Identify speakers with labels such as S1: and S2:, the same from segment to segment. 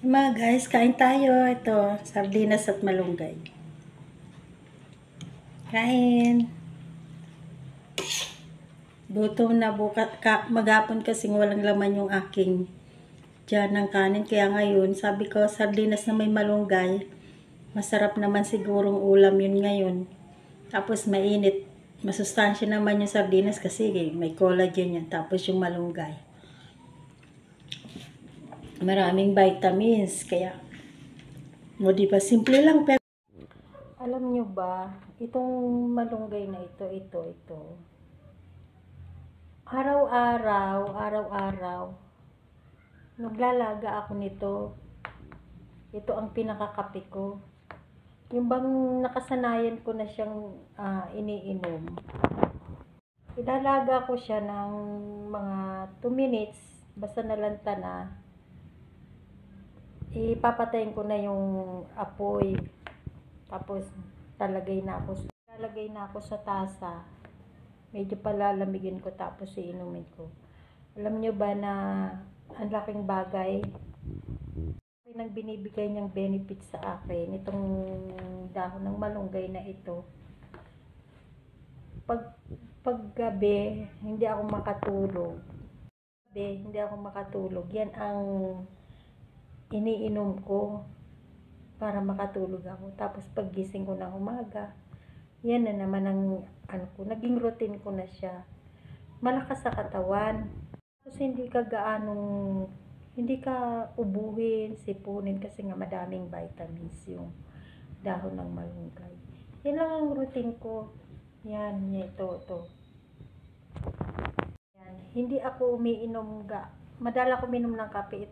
S1: Mga guys, kain tayo. Ito, sardinas at malunggay. Kain. Gutom na maghapon kasing walang laman yung aking tiyan ng kanin. Kaya ngayon, sabi ko, sardinas na may malunggay. Masarap naman sigurong ulam yun ngayon. Tapos mainit. Masustansya naman yung sardinas kasi may collagen yan. Tapos yung malunggay. Maraming vitamins. Kaya, o diba, simple lang pero alam nyo ba, itong malunggay na ito. Araw-araw, naglalaga ako nito. Ito ang pinakakape ko. Yung bang nakasanayan ko na siyang iniinom. Ilalaga ko siya ng mga 2 minutes, basta nalanta na. Ipapatayin ko na yung apoy. Tapos lalagay na ako sa tasa. Medyo palalamigin ko tapos iinumin ko. Alam nyo ba na ang laking bagay nang binibigay niyang benefit sa akin itong dahon ng malunggay na ito. Paggabi hindi ako makatulog. Yan ang iniinom ko para makatulog ako. Tapos paggising ko ng umaga, yan na naman ang naging routine ko na siya. Malakas sa katawan. Tapos hindi ka ubuhin, sipunin kasi nga madaming vitamins yung dahon ng malunggay. Yan lang ang routine ko. Yan, ito. Yan, hindi ako madala ko uminom ng kape.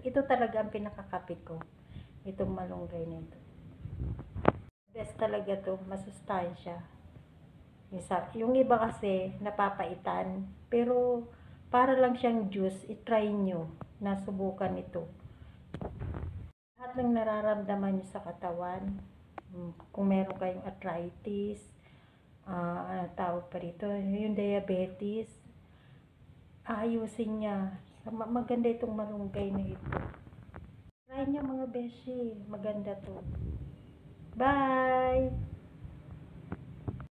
S1: Ito talaga ang pinakakape ko. Itong malunggay na ito. Best talaga to, masustansya. Yung iba kasi napapaitan, pero para lang siyang juice, i-try nyo na subukan ito. Lahat ng nararamdaman nyo sa katawan, kung meron kayong arthritis, tawag pa rito, yung diabetes, ayusin niya. Maganda itong malunggay na ito. Try nyo mga beshi, maganda to. Bye!